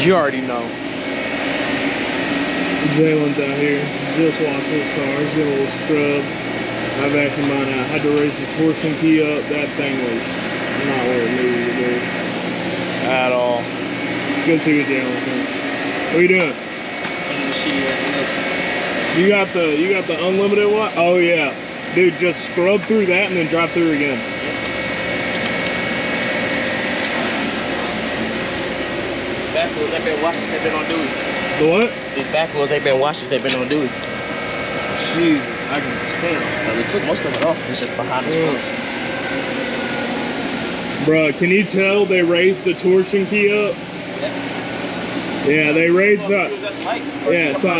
You already know. Jalen's out here. Just washed his car. He's got a little scrub. I vacuumed mine out. Had to raise the torsion key up. That thing was not where it needed to be. At all. Let's go see what Jalen's doing. What are you doing? You got the unlimited one? Oh yeah. Dude, just scrub through that and then drive through again. Back wheels, they've been washed, they've been on duty. The what? These back wheels, they've been washed, they've been on duty. Jesus, I can tell. We took most of it off, it's just behind the wheels. Bruh, can you tell they raised the torsion key up? Yeah, they raised up. Yeah, so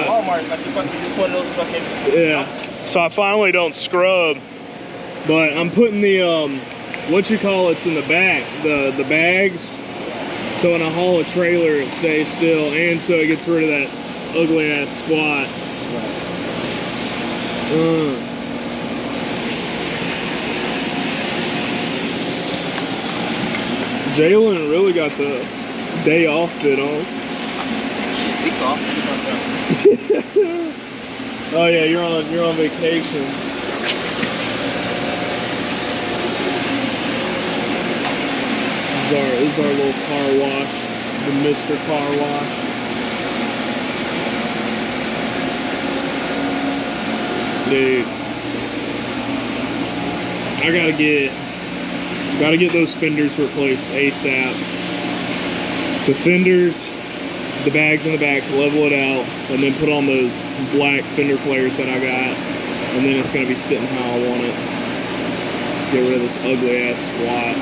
so I finally don't scrub, but I'm putting the what you call it's in the back, the bags. So when I haul a trailer, it stays still, and so it gets rid of that ugly ass squat. Jalen really got the day off fit on. Week off. Oh yeah, you're on vacation. This is our little car wash, the Mr. Car Wash. Dude, I gotta get those fenders replaced ASAP. So fenders, the bags in the back to level it out, and then put on those black fender flares that I got, and then it's gonna be sitting how I want it. Get rid of this ugly ass squat.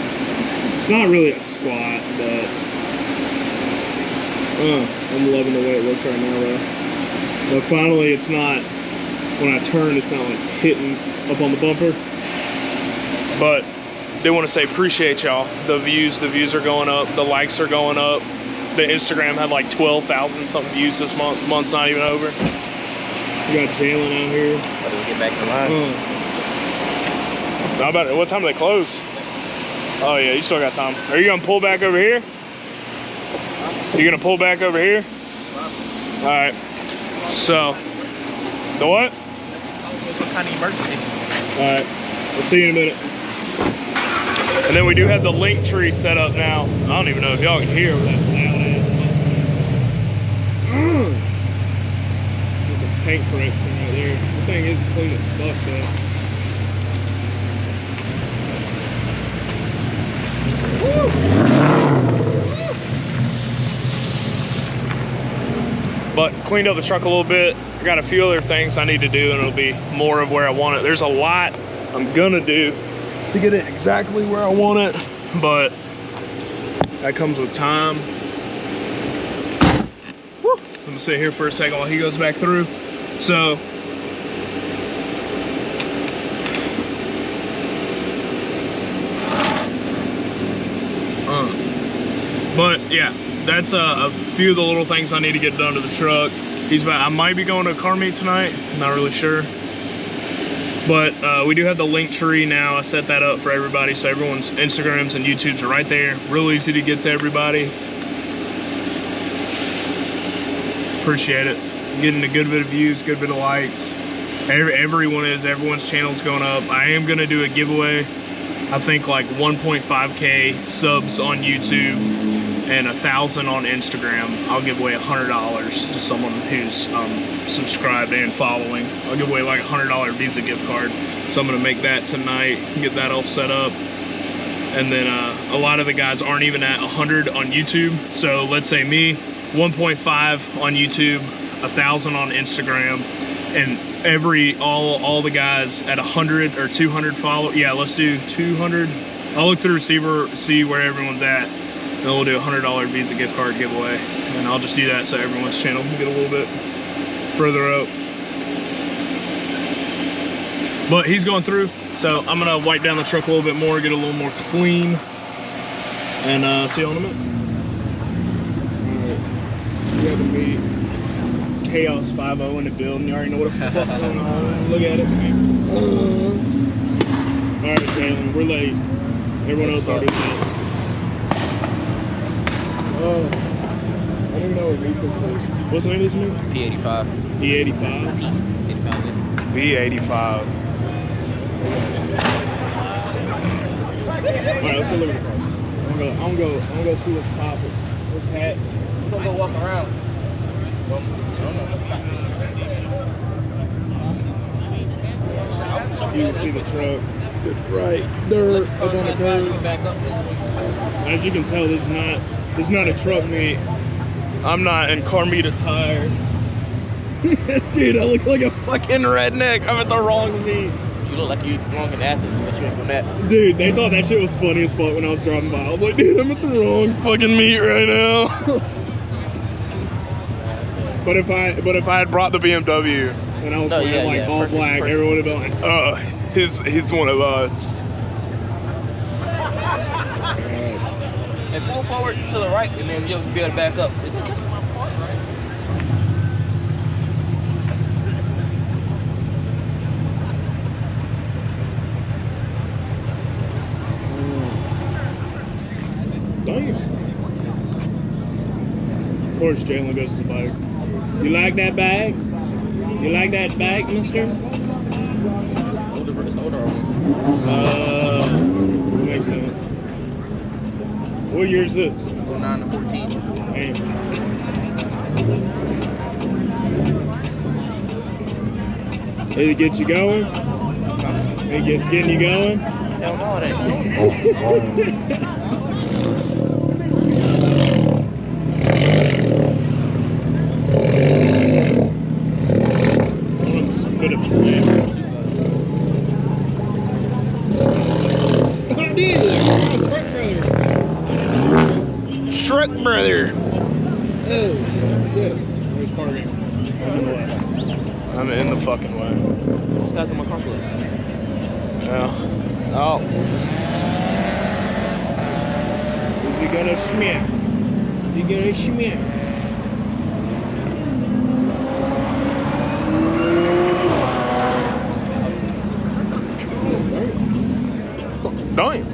It's not really a squat, but I'm loving the way it looks right now though. But finally it's not, when I turn it's not like hitting up on the bumper. But they want to say appreciate y'all. The views are going up, the likes are going up. The Instagram had like 12,000 something views this month. The month's not even over. We got Jalen out here. How do we get back to line? How about it? What time do they close? Oh yeah, you still got time. Are you gonna pull back over here? You gonna pull back over here? All right. So, the what? Some kind of emergency. All right. We'll see you in a minute. And then we do have the link tree set up now. I don't even know if y'all can hear that loud ass. There's a paint correction right there. The thing is clean as fuck though. But cleaned up the truck a little bit. I got a few other things I need to do and it'll be more of where I want it. There's a lot I'm gonna do to get it exactly where I want it, but that comes with time. Woo. So I'm gonna sit here for a second while he goes back through. So but yeah, that's a few of the little things I need to get done to the truck. I might be going to a car meet tonight, not really sure. But we do have the link tree now. I set that up for everybody, so everyone's Instagrams and YouTubes are right there. Real easy to get to everybody. Appreciate it. Getting a good bit of views, good bit of likes. Everyone's channel's going up. I am gonna do a giveaway. I think like 1.5K subs on YouTube and 1,000 on Instagram. I'll give away $100 to someone who's subscribed and following. I'll give away like a $100 Visa gift card. So I'm gonna make that tonight, get that all set up. And then a lot of the guys aren't even at 100 on YouTube. So let's say me, 1.5 on YouTube, 1,000 on Instagram, and all the guys at 100 or 200 follow. Yeah, let's do 200. I'll look through the receiver, see where everyone's at. And we'll do a $100 Visa gift card giveaway. And I'll just do that so everyone's channel can get a little bit further up. But he's going through, so I'm gonna wipe down the truck a little bit more, get a little more clean, and see you in a minute. Alright, we have a meet. Chaos 5-0 in the building. You already know what the fuck going on. Look at it. Alright, Jalen, we're late. Everyone else already late. Oh, I'm don't even know what meat this is. What's the name of this meat? P85. E85? P85. B85. Alright, let's go look at the price. I'm gonna go see what's popping. What's hat? We're gonna go walk around. You can see the truck. It's right there up on the curb. Back up. As you can tell, this is not a truck meet. I'm not in car meet attire. Dude, I look like a fucking redneck. I'm at the wrong meet. You look like you belong in Athens, but you ain't from that. Dude, they thought that shit was funny as fuck when I was driving by. I was like, dude, I'm at the wrong fucking meet right now. But if I had brought the BMW and I was wearing all perfect, black, everyone would have been like, he's one of us. And pull forward to the right, and then you'll be able to back up. Isn't it just my part, right? Damn. Of course, Jalen goes to the bike. You like that bag? You like that bag, mister? It's the older one. Makes sense. What year is this? 09 to 14. Damn. Did it get you going? It's getting you going? Hell no, it ain't. Bit of flavor. Oh, dude! Truck brother. Oh, shit. Where's parking? I'm in the fucking way. This guy's on my console. Yeah. Oh. Is he gonna smack? Is he gonna smack? Don't.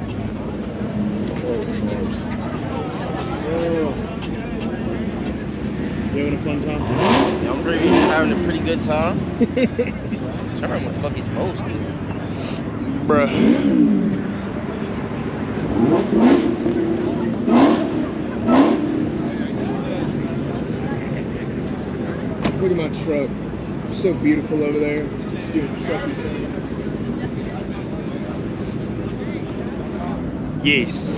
You having a fun time? Yeah, I'm pretty having a pretty good time. I remember what the fuck he's most, dude. Bruh. Look at my truck. It's so beautiful over there. It's doing trucky things. Yes.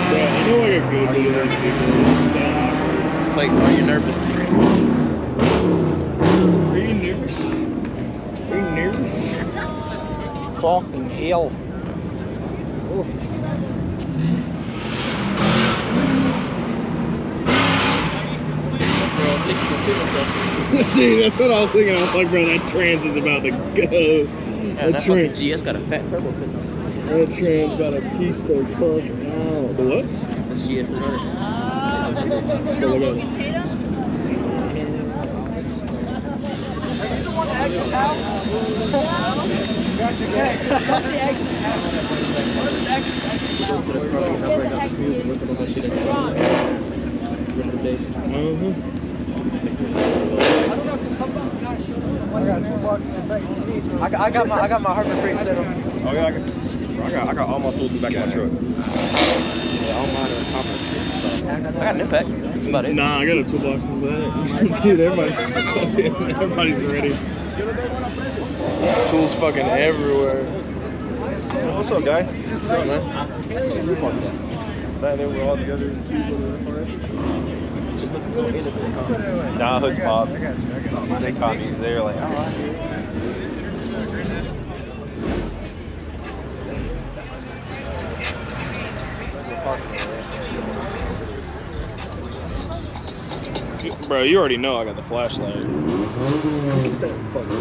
Bro, I know like a good bit of those people. Wait, are you nervous? Are you nervous? Are you nervous? Fucking hell. Oh. Bro, 60 will kill himself. Dude, that's what I was thinking. I was like, bro, that trans is about to go. Yeah, that fucking GS got a fat turbo fit. That trans about to piece the fuck out. The what? That's GS 300. Let's go look at it. I got my Harbor Freight set up. Oh yeah, I got all my tools in the back of my truck. Yeah, all mine are compass. So I got an impact. That's about it. Nah, I got a toolbox in the back. Dude, everybody's ready. Tools fucking everywhere. What's up, guy? What's up, man? Back there, we're all together. Just looking so innocent. Nah, hood's pop. They copies there, like, oh, Bro, you already know I got the flashlight. Look at that fucker.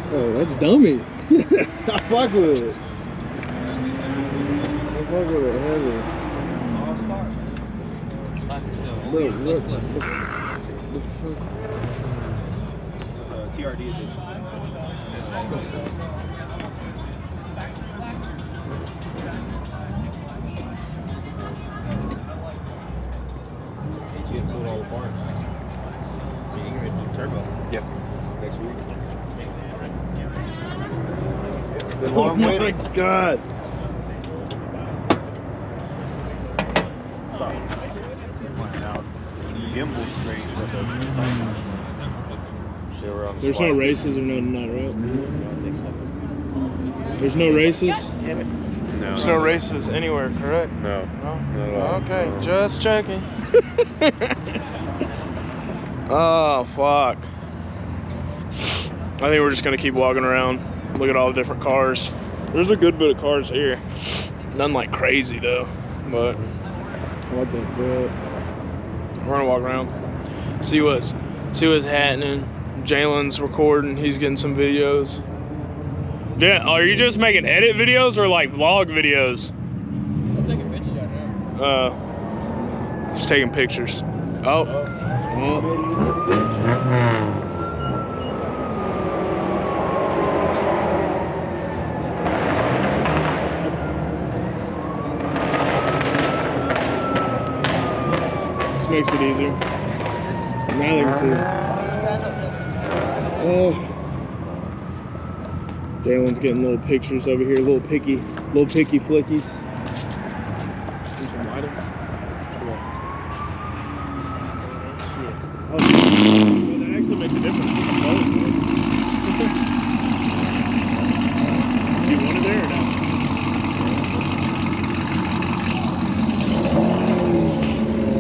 Oh, that's dummy. I fuck with it. I fuck with it heavy. Stock is still. Bro, Plus, what plus. the fuck? it's a TRD edition. You can pull it all apart. You can even do turbo. Yeah. Next week. Oh my god. Stop. Now, gimbal straight. There's no races or nothing, not right? There's no races? Damn it. No. There's no races anywhere, correct? No. No? No. Okay, just checking. Oh, fuck. I think we're just gonna keep walking around, look at all the different cars. There's a good bit of cars here. None like crazy though, but I like that bit. we're gonna walk around, see what's happening. Jalen's recording, he's getting some videos. Yeah, are you just making edit videos or like vlog videos? I'm taking pictures right now. Just taking pictures. Oh. This makes it easier. Now they can see it. Oh. Jalen's getting little pictures over here, little picky flickies. Do some lighting. Oh, well, that actually makes a difference in the color. You want it there or not?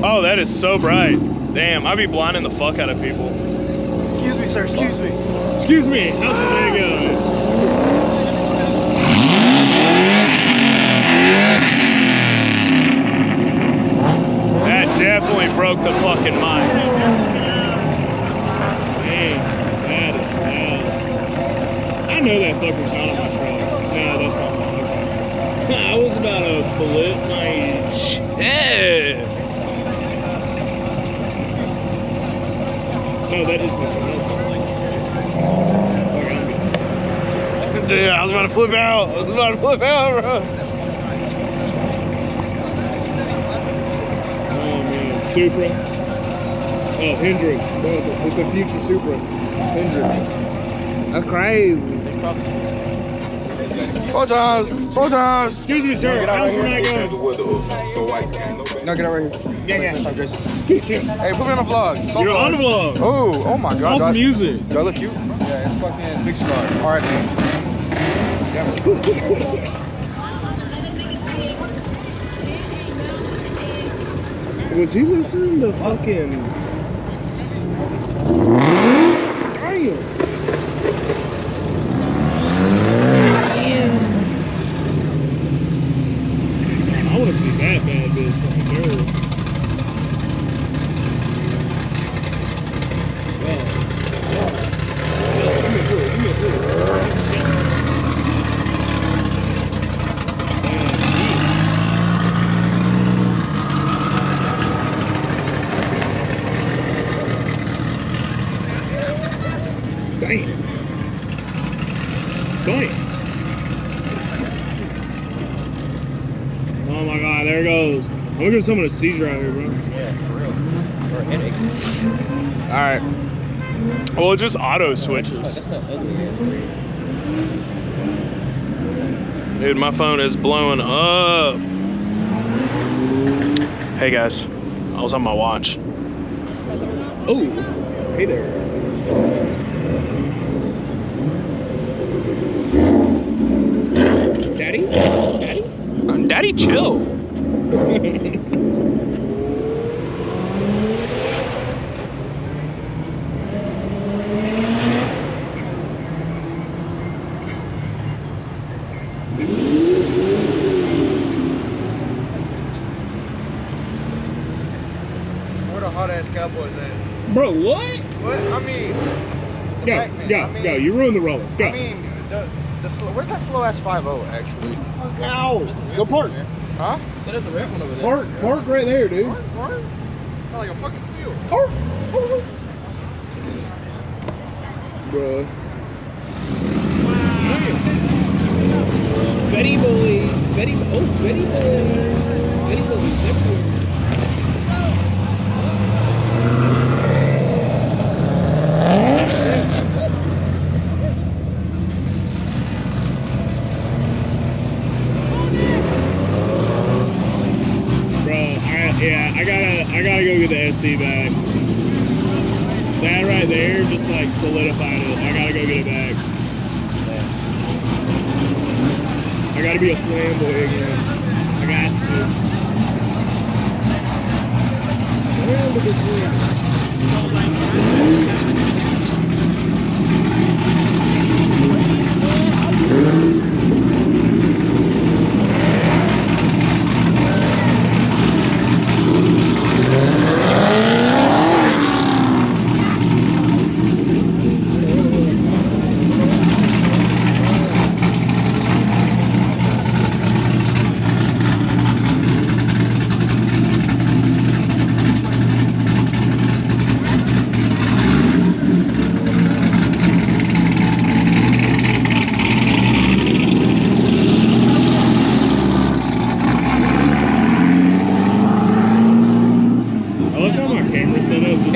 Oh, that is so bright. Damn, I be blinding the fuck out of people. Excuse me, sir. Excuse me. Excuse me, how's the day going? That definitely broke the fucking mic. Dang, that is loud. I know that fucker's not on my truck. No, that's not mine. I was about to flip my shit. No, that is my truck. Dude, I was about to flip out. Bro. Oh man, Supra. Oh, Hendrix. It's a future Supra. Hendrix. That's crazy. Photos. Excuse me, sir. How's your night going? No, get over here. Yeah. Hey, put me on the vlog. You're on the vlog. Oh my god. Awesome music. Do I look cute? Yeah, it's fucking big cigar. Alright, man. Was he listening to fucking... Damn. I want to see that bad bitch right there. Give me a Damn. Oh my god, there it goes. I'm gonna give someone a seizure out here, bro. Yeah, for real. Or a headache. Alright. Well, it just auto switches. That's not ugly ass green. Dude, my phone is blowing up. Hey guys, I was on my watch. Oh, hey there. Daddy? Daddy, chill. Where the hot ass cowboys at? Bro, what? What? I mean, Go. You ruined the roller. Go. I mean, where's that slow ass 5.0 actually? Ow. Go park. Huh? So there's a red one over there. Park right there, dude. Park? Oh, like a fucking seal. Park. Bruh. Betty boys. Betty boys. Betty boys everywhere. I gotta go get the SC back. That right there just like solidified it. I gotta go get it back. I gotta be a slam boy again. I got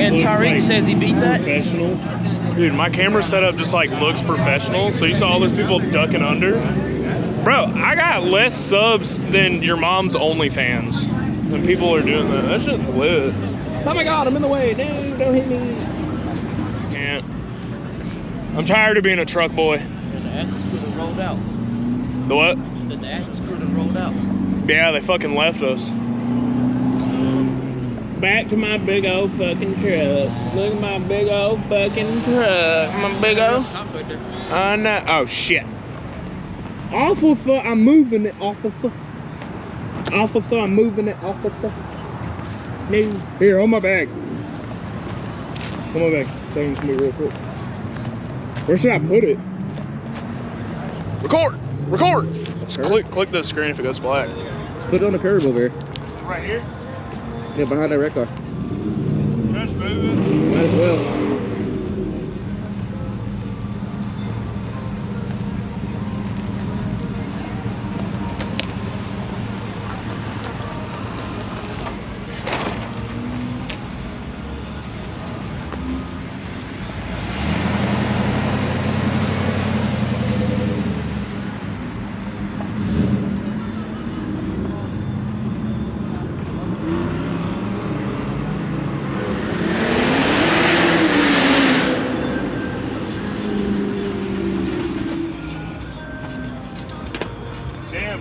And Tariq says he beat that. Professional. Dude, my camera setup just like looks professional. So you saw all those people ducking under. Bro, I got less subs than your mom's OnlyFans. And people are doing that. That shit's lit. Oh my God, I'm in the way. Dude, don't hit me. Can't. I'm tired of being a truck boy. And the active scooter rolled out. The what? Said the active scooter rolled out. Yeah, they fucking left us. Back to my big old fucking truck. Look at my big old fucking truck. My big old. I know. Oh shit. Officer, I'm moving it, officer. Officer, I'm moving it, officer. No. Here, on my bag. On my bag. So I can just move real quick. Where should I put it? Record! Record! Just click the screen if it goes black. Let's put it on the curb over here. Right here? Yeah, behind that red car. Just moving. Might as well.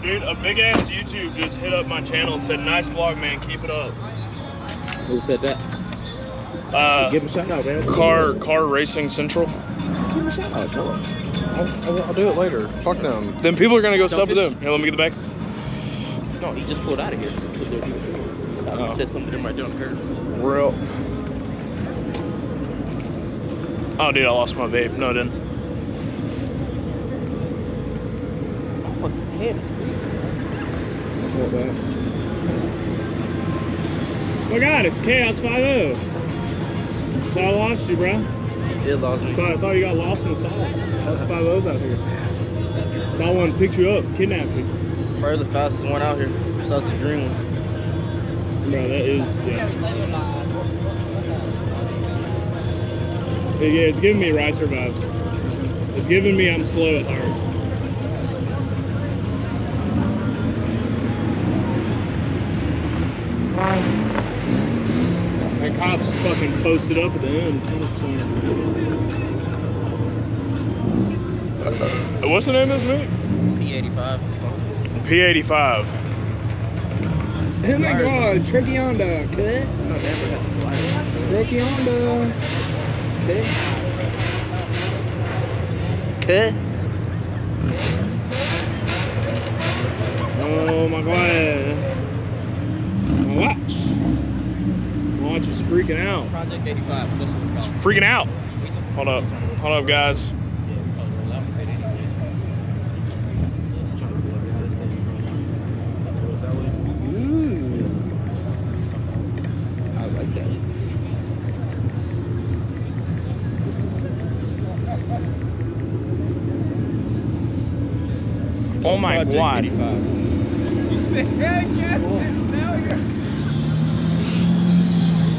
Dude, a big ass YouTube just hit up my channel and said, "Nice vlog, man. Keep it up." Who said that? Give him a shout out, man. Car Racing Central. Give him a shout out. Show him. I'll do it later. Fuck them. Then people are gonna go sub Selfish. with them. Here, let me get the back. No, he just pulled out of here because they're leaving. He stopped. Oh. He said something to them right there on the curb. Real. Oh, dude, I lost my vape. No, I didn't. My fucking head is free. Oh my God, it's Chaos 5-0. Thought I lost you, bro. He did lose me. I thought you got lost in the sauce. Lots of 5-0s out here. I want to pick you up, kidnap you. Probably the fastest one out here. Besides this green one. Bro, that is, yeah. Yeah, it's giving me Ricer vibes. It's giving me I'm slow at heart. That cop's fucking posted up at the end. 100%. What's the name of this thing? P85. P85. Oh my God, Tracheonda, cut. Tracheonda. Cut. Oh my God. My watch. My watch is freaking out. Project 85. It's freaking out. Hold up. Hold up, guys. I like that. Oh my God. 85.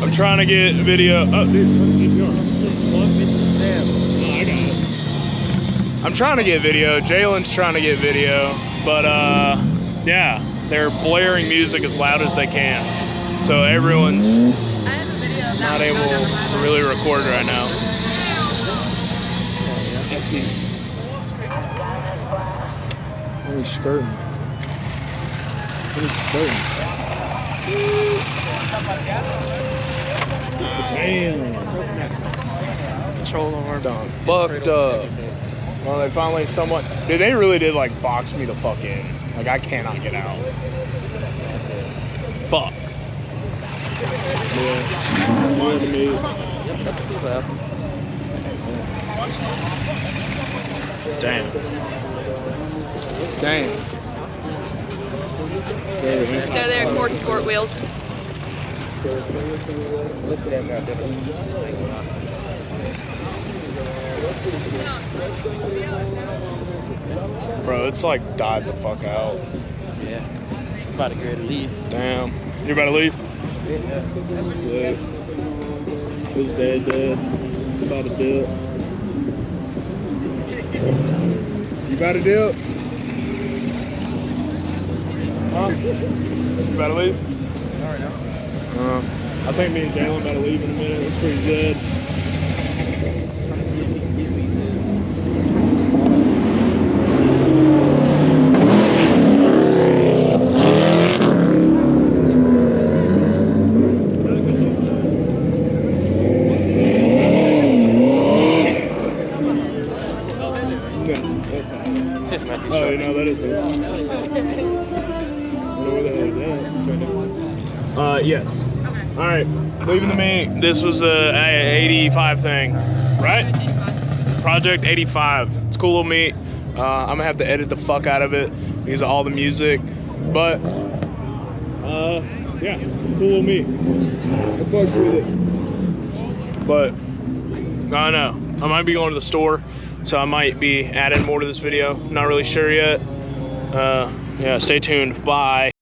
I'm trying to get video. Oh, dude, fucking GTR. I got it. I'm trying to get video. Jalen's trying to get video, but yeah, they're blaring music as loud as they can, so everyone's not able to really record right now. Let's see. Holy skirting. Holy skirting. Damn. Control over done. Fucked up. Well, they finally somewhat. Dude, they really did like box me the fuck in. Like I cannot get out. Fuck. Yeah. More to me. Yep, that's too loud. Damn. Damn. Let's go there, Cord Sport Wheels. Look at that guy. Bro, it's like died the fuck out. Yeah. I'm about to get ready to leave. Damn. You about to leave? Yeah. This is lit. His dead. About to dip. You about to dip? Huh? You about to leave? Alright now. I think me and Jalen about to leave in a minute. It's pretty good. Trying to see if we can get me this. No, that's not. It's just Matthew's Oh, truck. no, that is it. I don't know where the hell is that? Yes. All right, leaving the meet. This was the 85 thing, right? Project 85. It's a cool little meet. I'm gonna have to edit the fuck out of it because of all the music, but yeah, cool little meet. I fucks with it. But I don't know. I might be going to the store, so I might be adding more to this video. Not really sure yet. Yeah, stay tuned. Bye.